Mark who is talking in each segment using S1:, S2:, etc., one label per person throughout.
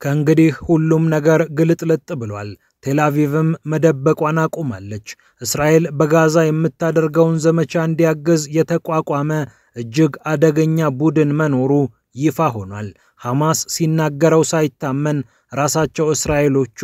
S1: ከእንግዲህ ሁሉም ነገር ግልጥልጥ ብሏል። ቴልአቪቭም መደበቋን አቁማለች። እስራኤል በጋዛ የምታደርገውን ዘመቻ እንዲያግዝ የተቋቋመ እጅግ አደገኛ ቡድን መኖሩ ይፋ ሆኗል። ሐማስ ሲናገረው ሳይታመን ራሳቸው እስራኤሎቹ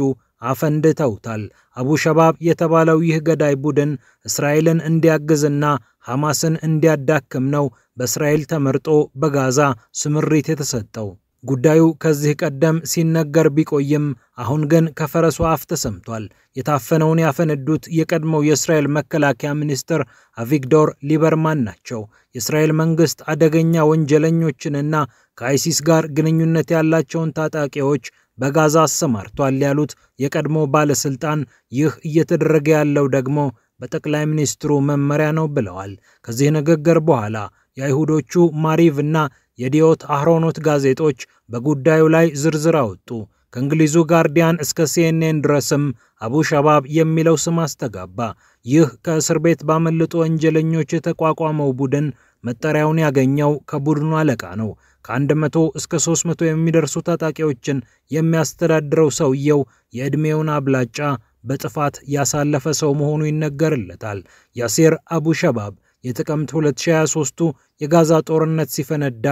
S1: አፈንድተውታል። አቡ ሸባብ የተባለው ይህ ገዳይ ቡድን እስራኤልን እንዲያግዝና ሐማስን እንዲያዳክም ነው በእስራኤል ተመርጦ በጋዛ ስምሪት የተሰጠው። ጉዳዩ ከዚህ ቀደም ሲነገር ቢቆይም አሁን ግን ከፈረሱ አፍ ተሰምቷል። የታፈነውን ያፈነዱት የቀድሞው የእስራኤል መከላከያ ሚኒስትር አቪግዶር ሊበርማን ናቸው። የእስራኤል መንግስት አደገኛ ወንጀለኞችንና ከአይሲስ ጋር ግንኙነት ያላቸውን ታጣቂዎች በጋዛ አሰማርቷል ያሉት የቀድሞ ባለስልጣን ይህ እየተደረገ ያለው ደግሞ በጠቅላይ ሚኒስትሩ መመሪያ ነው ብለዋል። ከዚህ ንግግር በኋላ የአይሁዶቹ ማሪቭ እና የዲዮት አህሮኖት ጋዜጦች በጉዳዩ ላይ ዝርዝር አወጡ። ከእንግሊዙ ጋርዲያን እስከ ሲኤንኤን ድረስም አቡ ሸባብ የሚለው ስም አስተጋባ። ይህ ከእስር ቤት ባመለጡ ወንጀለኞች የተቋቋመው ቡድን መጠሪያውን ያገኘው ከቡድኑ አለቃ ነው። ከ100 እስከ 300 የሚደርሱ ታጣቂዎችን የሚያስተዳድረው ሰውየው የዕድሜውን አብላጫ በጥፋት ያሳለፈ ሰው መሆኑ ይነገርለታል። ያሲር አቡ ሸባብ የጥቅምት 2023ቱ የጋዛ ጦርነት ሲፈነዳ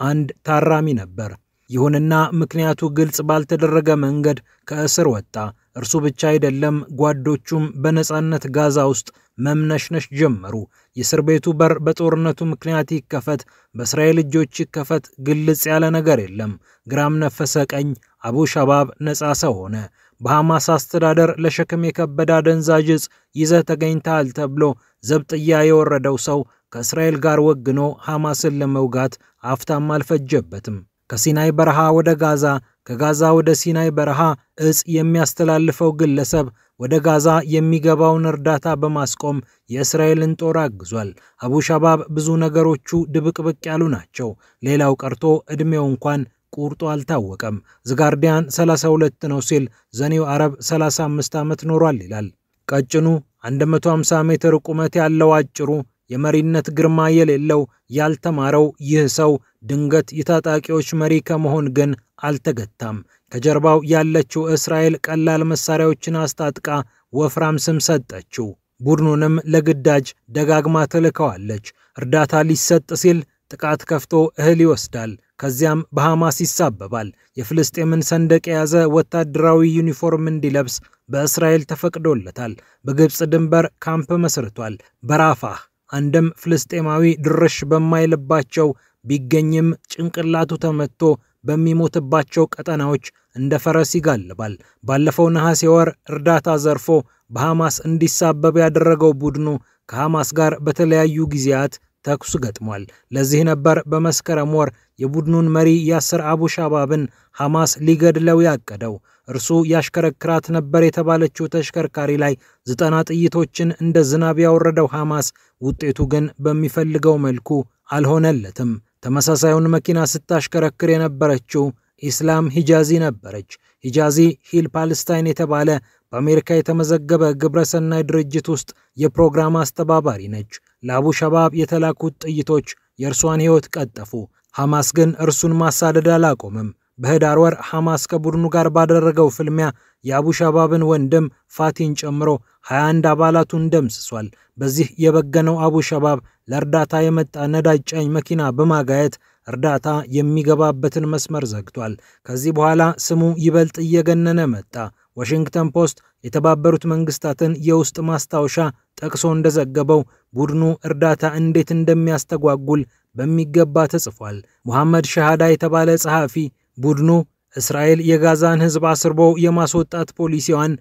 S1: አንድ ታራሚ ነበር። ይሁንና ምክንያቱ ግልጽ ባልተደረገ መንገድ ከእስር ወጣ። እርሱ ብቻ አይደለም፣ ጓዶቹም በነጻነት ጋዛ ውስጥ መምነሽነሽ ጀመሩ። የእስር ቤቱ በር በጦርነቱ ምክንያት ይከፈት፣ በእስራኤል እጆች ይከፈት፣ ግልጽ ያለ ነገር የለም። ግራም ነፈሰ ቀኝ፣ አቡ ሸባብ ነጻ ሰው ሆነ። በሐማስ አስተዳደር ለሸክም የከበደ አደንዛዥ ዕፅ ይዘህ ተገኝተሃል ተብሎ ዘብጥያ የወረደው ሰው ከእስራኤል ጋር ወግኖ ሐማስን ለመውጋት አፍታም አልፈጀበትም። ከሲናይ በረሃ ወደ ጋዛ፣ ከጋዛ ወደ ሲናይ በረሃ ዕፅ የሚያስተላልፈው ግለሰብ ወደ ጋዛ የሚገባውን እርዳታ በማስቆም የእስራኤልን ጦር አግዟል። አቡ ሸባብ ብዙ ነገሮቹ ድብቅብቅ ያሉ ናቸው። ሌላው ቀርቶ ዕድሜው እንኳን ቁርጦ አልታወቀም። ዘጋርዲያን 32 ነው ሲል ዘኒው አረብ 35 ዓመት ኖሯል ይላል። ቀጭኑ 150 ሜትር ቁመት ያለው አጭሩ የመሪነት ግርማ የሌለው ያልተማረው ይህ ሰው ድንገት የታጣቂዎች መሪ ከመሆን ግን አልተገታም። ከጀርባው ያለችው እስራኤል ቀላል መሳሪያዎችን አስታጥቃ ወፍራም ስም ሰጠችው። ቡድኑንም ለግዳጅ ደጋግማ ትልከዋለች። እርዳታ ሊሰጥ ሲል ጥቃት ከፍቶ እህል ይወስዳል። ከዚያም በሐማስ ይሳበባል። የፍልስጤምን ሰንደቅ የያዘ ወታደራዊ ዩኒፎርም እንዲለብስ በእስራኤል ተፈቅዶለታል። በግብፅ ድንበር ካምፕ መስርቷል። በራፋህ አንድም ፍልስጤማዊ ድርሽ በማይልባቸው ቢገኝም ጭንቅላቱ ተመቶ በሚሞትባቸው ቀጠናዎች እንደ ፈረስ ይጋልባል። ባለፈው ነሐሴ ወር እርዳታ ዘርፎ በሐማስ እንዲሳበብ ያደረገው ቡድኑ ከሐማስ ጋር በተለያዩ ጊዜያት ተኩስ ገጥሟል። ለዚህ ነበር በመስከረም ወር የቡድኑን መሪ ያሲር አቡ ሸባብን ሐማስ ሊገድለው ያቀደው። እርሱ ያሽከረክራት ነበር የተባለችው ተሽከርካሪ ላይ 90 ጥይቶችን እንደ ዝናብ ያወረደው ሐማስ ውጤቱ ግን በሚፈልገው መልኩ አልሆነለትም። ተመሳሳዩን መኪና ስታሽከረክር የነበረችው ኢስላም ሂጃዚ ነበረች። ሂጃዚ ሂል ፓለስታይን የተባለ በአሜሪካ የተመዘገበ ግብረሰናይ ድርጅት ውስጥ የፕሮግራም አስተባባሪ ነች። ለአቡ ሸባብ የተላኩት ጥይቶች የእርሷን ሕይወት ቀጠፉ። ሐማስ ግን እርሱን ማሳደድ አላቆምም። በህዳር ወር ሐማስ ከቡድኑ ጋር ባደረገው ፍልሚያ የአቡ ሸባብን ወንድም ፋቲን ጨምሮ 21 አባላቱን ደምስሷል። በዚህ የበገነው አቡ ሸባብ ለእርዳታ የመጣ ነዳጅ ጫኝ መኪና በማጋየት እርዳታ የሚገባበትን መስመር ዘግቷል። ከዚህ በኋላ ስሙ ይበልጥ እየገነነ መጣ። ዋሽንግተን ፖስት የተባበሩት መንግስታትን የውስጥ ማስታወሻ ጠቅሶ እንደዘገበው ቡድኑ እርዳታ እንዴት እንደሚያስተጓጉል በሚገባ ተጽፏል። ሙሐመድ ሸሃዳ የተባለ ጸሐፊ ቡድኑ እስራኤል የጋዛን ህዝብ አስርቦ የማስወጣት ፖሊሲዋን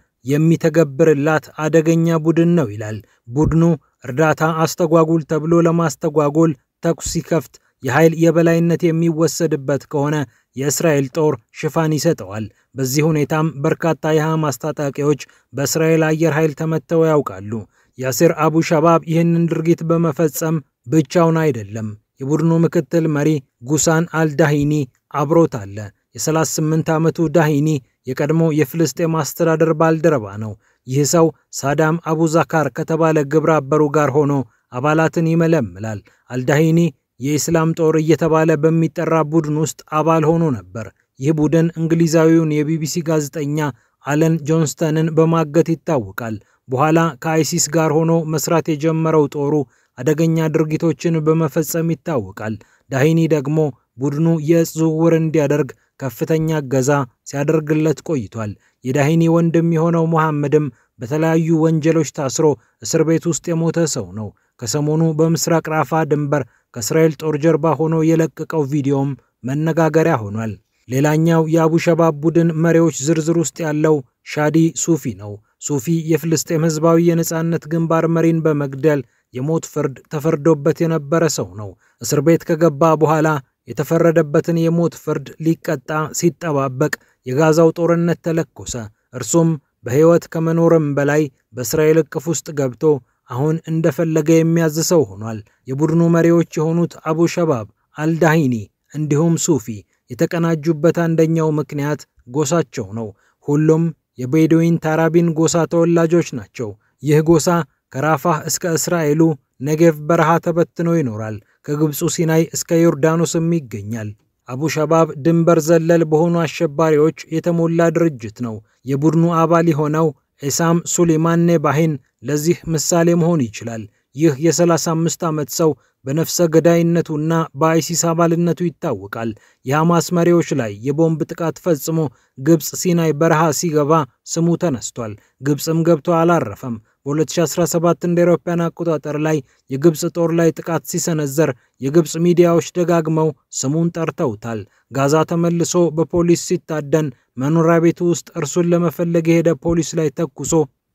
S1: የሚተገብርላት አደገኛ ቡድን ነው ይላል። ቡድኑ እርዳታ አስተጓጉል ተብሎ ለማስተጓጎል ተኩስ ሲከፍት የኃይል የበላይነት የሚወሰድበት ከሆነ የእስራኤል ጦር ሽፋን ይሰጠዋል። በዚህ ሁኔታም በርካታ የሐማስ ታጣቂዎች በእስራኤል አየር ኃይል ተመተው ያውቃሉ። ያሲር አቡ ሸባብ ይህንን ድርጊት በመፈጸም ብቻውን አይደለም። የቡድኑ ምክትል መሪ ጉሳን አልዳሂኒ አብሮት አለ። የ38 ዓመቱ ዳሂኒ የቀድሞ የፍልስጤም አስተዳደር ባልደረባ ነው። ይህ ሰው ሳዳም አቡ ዛካር ከተባለ ግብረ አበሩ ጋር ሆኖ አባላትን ይመለምላል። አልዳሂኒ የኢስላም ጦር እየተባለ በሚጠራ ቡድን ውስጥ አባል ሆኖ ነበር። ይህ ቡድን እንግሊዛዊውን የቢቢሲ ጋዜጠኛ አለን ጆንስተንን በማገት ይታወቃል። በኋላ ከአይሲስ ጋር ሆኖ መስራት የጀመረው ጦሩ አደገኛ ድርጊቶችን በመፈጸም ይታወቃል። ዳሂኒ ደግሞ ቡድኑ የእጽ ዝውውር እንዲያደርግ ከፍተኛ እገዛ ሲያደርግለት ቆይቷል። የዳሂኒ ወንድም የሆነው መሐመድም በተለያዩ ወንጀሎች ታስሮ እስር ቤት ውስጥ የሞተ ሰው ነው። ከሰሞኑ በምስራቅ ራፋ ድንበር ከእስራኤል ጦር ጀርባ ሆኖ የለቀቀው ቪዲዮም መነጋገሪያ ሆኗል። ሌላኛው የአቡ ሸባብ ቡድን መሪዎች ዝርዝር ውስጥ ያለው ሻዲ ሱፊ ነው። ሱፊ የፍልስጤም ህዝባዊ የነጻነት ግንባር መሪን በመግደል የሞት ፍርድ ተፈርዶበት የነበረ ሰው ነው። እስር ቤት ከገባ በኋላ የተፈረደበትን የሞት ፍርድ ሊቀጣ ሲጠባበቅ የጋዛው ጦርነት ተለኮሰ። እርሱም በህይወት ከመኖርም በላይ በእስራኤል እቅፍ ውስጥ ገብቶ አሁን እንደፈለገ የሚያዝ ሰው ሆኗል። የቡድኑ መሪዎች የሆኑት አቡ ሸባብ፣ አልዳሂኒ እንዲሁም ሱፊ የተቀናጁበት አንደኛው ምክንያት ጎሳቸው ነው። ሁሉም የቤዶዊን ታራቢን ጎሳ ተወላጆች ናቸው። ይህ ጎሳ ከራፋህ እስከ እስራኤሉ ነጌቭ በረሃ ተበትኖ ይኖራል። ከግብፁ ሲናይ እስከ ዮርዳኖስም ይገኛል። አቡ ሸባብ ድንበር ዘለል በሆኑ አሸባሪዎች የተሞላ ድርጅት ነው። የቡድኑ አባል የሆነው ኢሳም ሱሌማን ኔባሂን ለዚህ ምሳሌ መሆን ይችላል። ይህ የ35 ዓመት ሰው በነፍሰ ገዳይነቱና በአይሲስ አባልነቱ ይታወቃል። የሐማስ መሪዎች ላይ የቦምብ ጥቃት ፈጽሞ ግብፅ ሲናይ በረሃ ሲገባ ስሙ ተነስቷል። ግብፅም ገብቶ አላረፈም። በ2017 እንደ አውሮፓውያን አቆጣጠር ላይ የግብፅ ጦር ላይ ጥቃት ሲሰነዘር የግብፅ ሚዲያዎች ደጋግመው ስሙን ጠርተውታል። ጋዛ ተመልሶ በፖሊስ ሲታደን መኖሪያ ቤቱ ውስጥ እርሱን ለመፈለግ የሄደ ፖሊስ ላይ ተኩሶ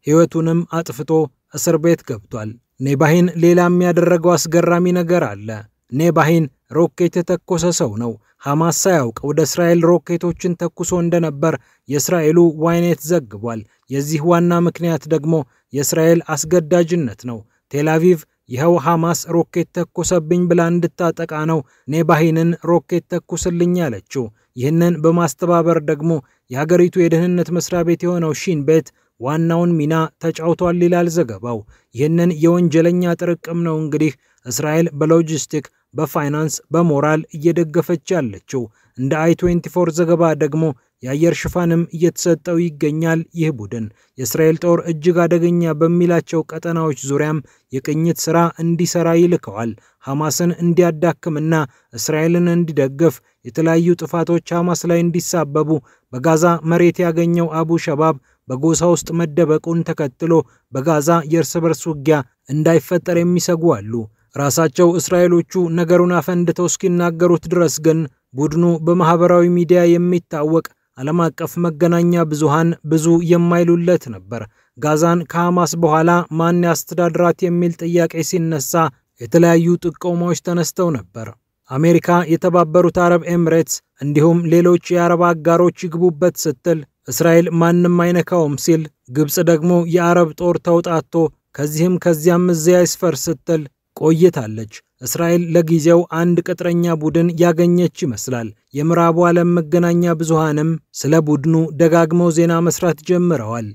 S1: ሕይወቱንም አጥፍቶ እስር ቤት ገብቷል። ኔባሂን ሌላም ያደረገው አስገራሚ ነገር አለ። ኔባሂን ሮኬት የተኮሰ ሰው ነው። ሐማስ ሳያውቅ ወደ እስራኤል ሮኬቶችን ተኩሶ እንደነበር የእስራኤሉ ዋይኔት ዘግቧል። የዚህ ዋና ምክንያት ደግሞ የእስራኤል አስገዳጅነት ነው። ቴልአቪቭ ይኸው ሐማስ ሮኬት ተኮሰብኝ ብላ እንድታጠቃ ነው ኔባሂንን ሮኬት ተኩስልኝ ያለችው። ይህንን በማስተባበር ደግሞ የሀገሪቱ የደህንነት መስሪያ ቤት የሆነው ሺን ቤት ዋናውን ሚና ተጫውቷል ይላል ዘገባው። ይህንን የወንጀለኛ ጥርቅም ነው እንግዲህ እስራኤል በሎጂስቲክ፣ በፋይናንስ፣ በሞራል እየደገፈች ያለችው። እንደ አይ24 ዘገባ ደግሞ የአየር ሽፋንም እየተሰጠው ይገኛል። ይህ ቡድን የእስራኤል ጦር እጅግ አደገኛ በሚላቸው ቀጠናዎች ዙሪያም የቅኝት ሥራ እንዲሰራ ይልከዋል። ሐማስን እንዲያዳክምና እስራኤልን እንዲደግፍ የተለያዩ ጥፋቶች ሐማስ ላይ እንዲሳበቡ በጋዛ መሬት ያገኘው አቡ ሸባብ በጎሳ ውስጥ መደበቁን ተከትሎ በጋዛ የእርስ በርስ ውጊያ እንዳይፈጠር የሚሰጉ አሉ። ራሳቸው እስራኤሎቹ ነገሩን አፈንድተው እስኪናገሩት ድረስ ግን ቡድኑ በማህበራዊ ሚዲያ የሚታወቅ ዓለም አቀፍ መገናኛ ብዙሃን ብዙ የማይሉለት ነበር። ጋዛን ከሐማስ በኋላ ማን ያስተዳድራት የሚል ጥያቄ ሲነሳ የተለያዩ ጥቆማዎች ተነስተው ነበር። አሜሪካ፣ የተባበሩት አረብ ኤምሬትስ እንዲሁም ሌሎች የአረብ አጋሮች ይግቡበት ስትል እስራኤል ማንም አይነካውም ሲል፣ ግብፅ ደግሞ የአረብ ጦር ተውጣቶ ከዚህም ከዚያም እዚያ ይስፈር ስትል ቆይታለች። እስራኤል ለጊዜው አንድ ቅጥረኛ ቡድን ያገኘች ይመስላል። የምዕራቡ ዓለም መገናኛ ብዙሃንም ስለ ቡድኑ ደጋግመው ዜና መስራት ጀምረዋል።